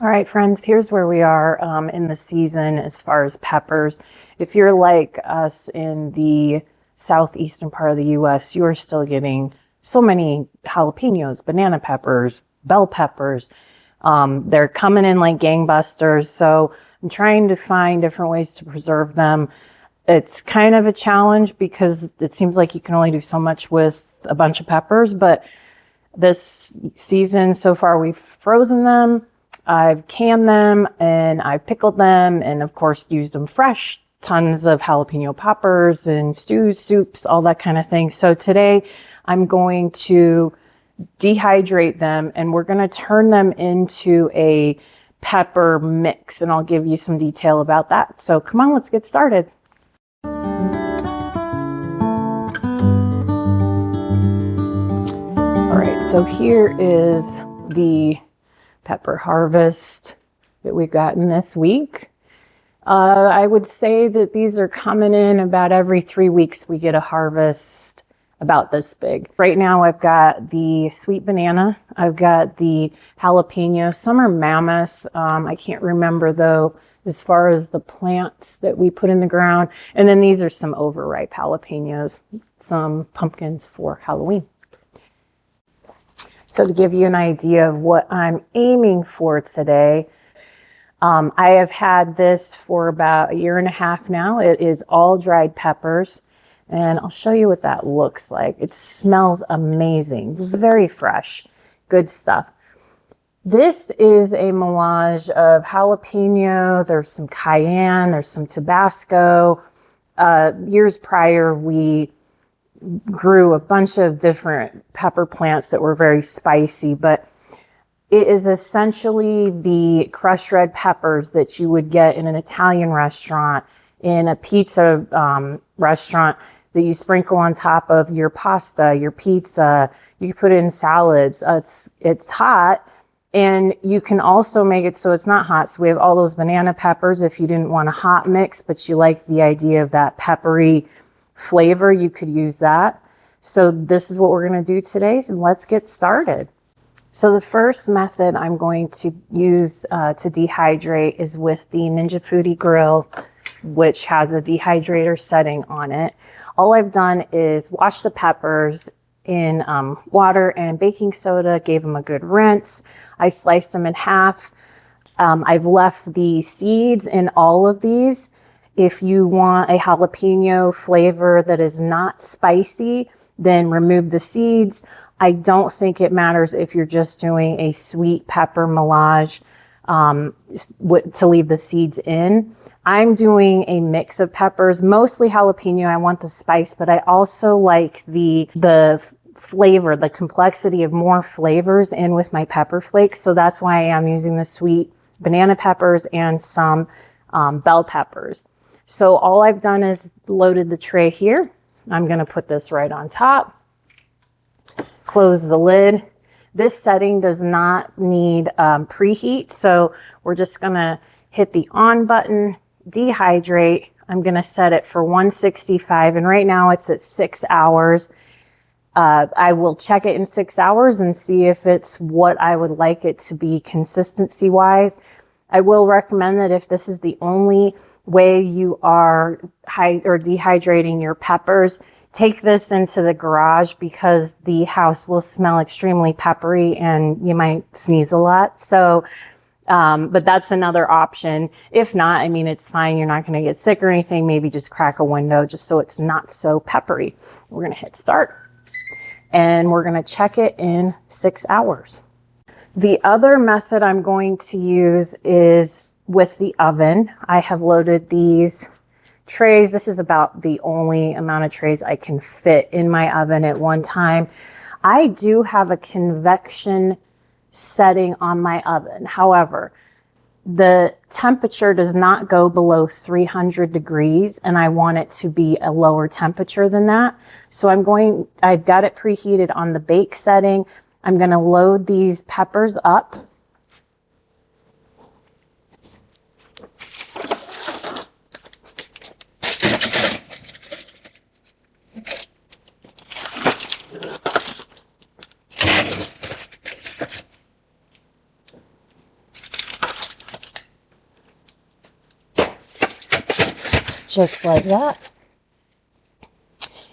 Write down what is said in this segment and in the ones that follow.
All right, friends, here's where we are in the season as far as peppers. If you're like us in the southeastern part of the U.S., you are still getting so many jalapeños, banana peppers, bell peppers. They're coming in like gangbusters, so I'm trying to find different ways to preserve them. It's kind of a challenge because it seems like you can only do so much with a bunch of peppers, but this season so far we've frozen them, I've canned them, and I've pickled them, and of course used them fresh. Tons of jalapeno poppers and stews, soups, all that kind of thing. So today I'm going to dehydrate them, and we're going to turn them into a pepper mix, and I'll give you some detail about that. So come on, let's get started. All right, so here is the pepper harvest that we've gotten this week. I would say that these are coming in about every 3 weeks. We get a harvest about this big. Right now I've got the sweet banana, I've got the jalapeno. Some are mammoth. I can't remember though as far as the plants that we put in the ground. And then these are some overripe jalapenos, some pumpkins for Halloween. So to give you an idea of what I'm aiming for today, I have had this for about 1.5 years now. It is all dried peppers, and I'll show you what that looks like. It smells amazing, very fresh, good stuff. This is a melange of jalapeno, there's some cayenne, there's some Tabasco. Years prior, we grew a bunch of different pepper plants that were very spicy, but it is essentially the crushed red peppers that you would get in an Italian restaurant, in a pizza restaurant, that you sprinkle on top of your pasta, your pizza. You can put it in salads. It's hot, and you can also make it so it's not hot. So we have all those banana peppers if you didn't want a hot mix, but you like the idea of that peppery flavor, you could use that. So this is what we're going to do today, and let's get started. So the first method I'm going to use to dehydrate is with the Ninja Foodi grill, which has a dehydrator setting on it. All I've done is wash the peppers in water and baking soda, gave them a good rinse. I sliced them in half. I've left the seeds in all of these. If you want a jalapeno flavor that is not spicy, then remove the seeds. I don't think it matters if you're just doing a sweet pepper melange to leave the seeds in. I'm doing a mix of peppers, mostly jalapeno. I want the spice, but I also like the flavor, the complexity of more flavors in with my pepper flakes. So that's why I am using the sweet banana peppers and some bell peppers. So all I've done is loaded the tray here. I'm going to put this right on top. Close the lid. This setting does not need preheat, so we're just going to hit the on button, dehydrate. I'm going to set it for 165, and right now it's at 6 hours. I will check it in 6 hours and see if it's what I would like it to be consistency-wise. I will recommend that if this is the only way you are dehydrating your peppers, take this into the garage because the house will smell extremely peppery and you might sneeze a lot. So, but that's another option. If not, I mean, it's fine. You're not going to get sick or anything. Maybe just crack a window just so it's not so peppery. We're going to hit start and we're going to check it in 6 hours. The other method I'm going to use is with the oven. I have loaded these trays. This is about the only amount of trays I can fit in my oven at one time. I do have a convection setting on my oven. However, the temperature does not go below 300 degrees, and I want it to be a lower temperature than that. So I've got it preheated on the bake setting. I'm going to load these peppers up. just like that.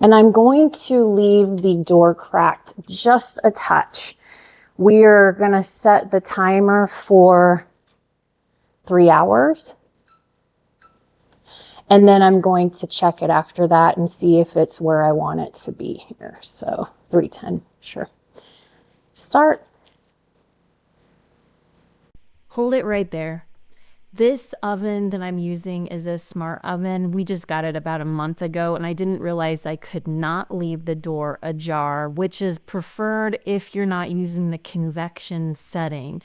And I'm going to leave the door cracked just a touch. We're going to set the timer for 3 hours. And then I'm going to check it after that and see if it's where I want it to be here. So 310, sure. Start. Hold it right there. This oven that I'm using is a smart oven. We just got it about a month ago, and I didn't realize I could not leave the door ajar, which is preferred if you're not using the convection setting.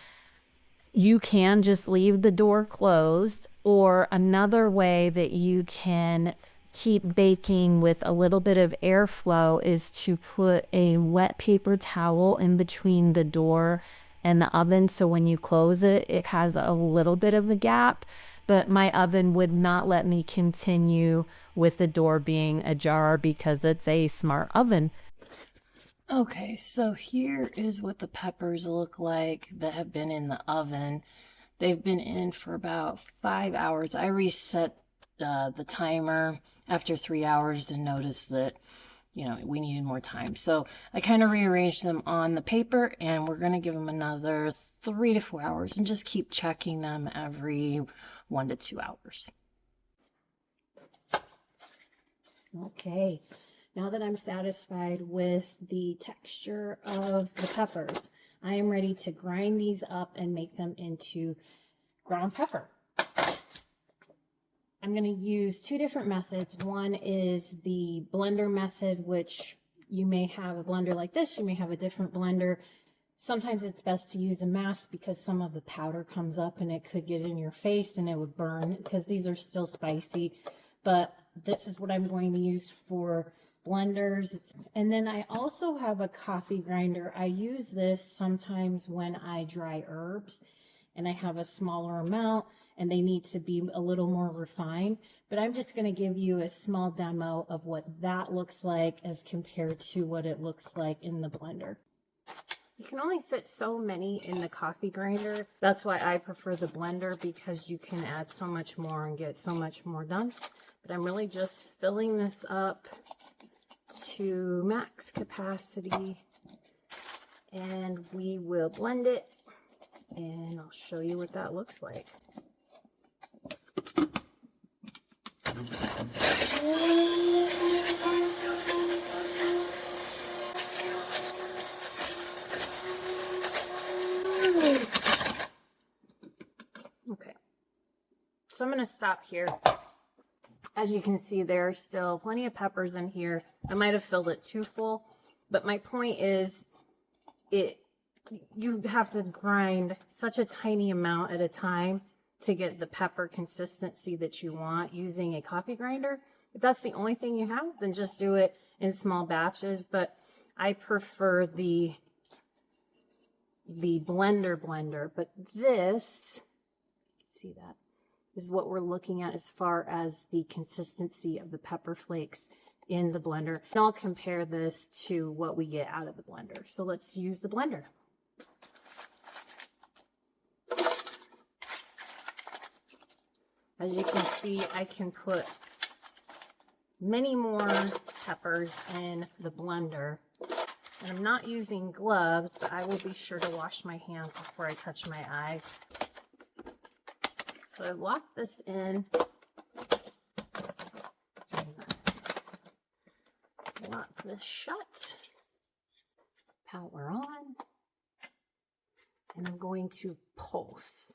You can just leave the door closed, or another way that you can keep baking with a little bit of airflow is to put a wet paper towel in between the door and the oven, so when you close it, it has a little bit of a gap. But my oven would not let me continue with the door being ajar because it's a smart oven. Okay, so here is what the peppers look like that have been in the oven. They've been in for about 5 hours. I reset the timer after 3 hours and noticed that, we needed more time. So I kind of rearranged them on the paper, and we're going to give them another 3 to 4 hours and just keep checking them every 1 to 2 hours. Okay, now that I'm satisfied with the texture of the peppers, I am ready to grind these up and make them into ground pepper. I'm going to use 2 different methods. One is the blender method, which you may have a blender like this. You may have a different blender. Sometimes it's best to use a mask because some of the powder comes up and it could get in your face and it would burn because these are still spicy. But this is what I'm going to use for blenders. And then I also have a coffee grinder. I use this sometimes when I dry herbs and I have a smaller amount and they need to be a little more refined. But I'm just going to give you a small demo of what that looks like as compared to what it looks like in the blender. You can only fit so many in the coffee grinder. That's why I prefer the blender, because you can add so much more and get so much more done. But I'm really just filling this up to max capacity, and we will blend it, and I'll show you what that looks like. Okay, so I'm going to stop here. As you can see, there are still plenty of peppers in here. I might have filled it too full, but my point is you have to grind such a tiny amount at a time to get the pepper consistency that you want using a coffee grinder. If that's the only thing you have, then just do it in small batches. But I prefer the blender. But this, see that, is what we're looking at as far as the consistency of the pepper flakes in the blender. And I'll compare this to what we get out of the blender. So let's use the blender. As you can see, I can put many more peppers in the blender. And I'm not using gloves, but I will be sure to wash my hands before I touch my eyes. So I lock this in. Lock this shut. Power on. And I'm going to pulse.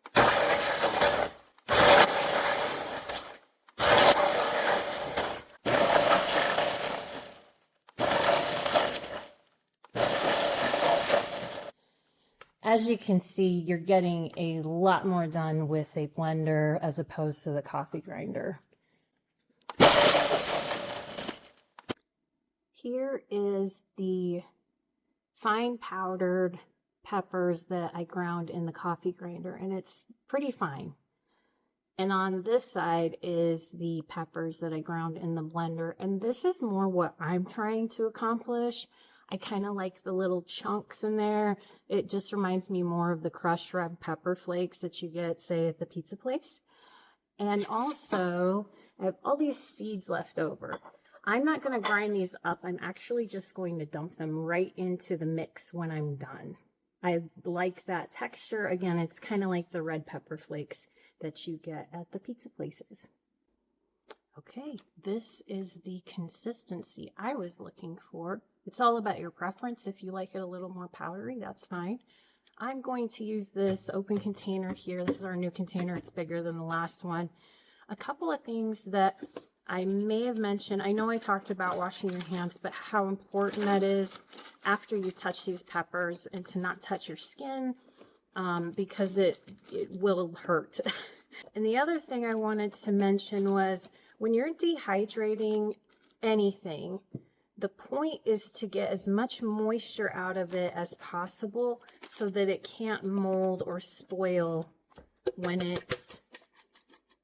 As you can see, you're getting a lot more done with a blender as opposed to the coffee grinder. Here is the fine powdered peppers that I ground in the coffee grinder, and it's pretty fine. And on this side is the peppers that I ground in the blender, and this is more what I'm trying to accomplish. I kind of like the little chunks in there. It just reminds me more of the crushed red pepper flakes that you get, say, at the pizza place. And also, I have all these seeds left over. I'm not going to grind these up. I'm actually just going to dump them right into the mix when I'm done. I like that texture. Again, it's kind of like the red pepper flakes that you get at the pizza places. Okay, this is the consistency I was looking for. It's all about your preference. If you like it a little more powdery, that's fine. I'm going to use this open container here. This is our new container. It's bigger than the last one. A couple of things that I may have mentioned. I know I talked about washing your hands, but how important that is after you touch these peppers, and to not touch your skin because it will hurt. And the other thing I wanted to mention was when you're dehydrating anything, the point is to get as much moisture out of it as possible so that it can't mold or spoil when it's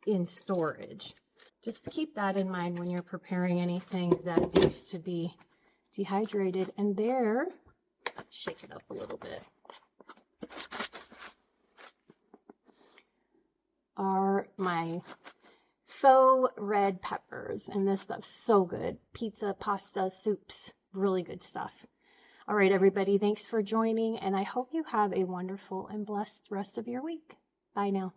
in storage. Just keep that in mind when you're preparing anything that needs to be dehydrated. And there, shake it up a little bit, are my faux red peppers. And this stuff's so good. Pizza, pasta, soups, really good stuff. All right, everybody, thanks for joining. And I hope you have a wonderful and blessed rest of your week. Bye now.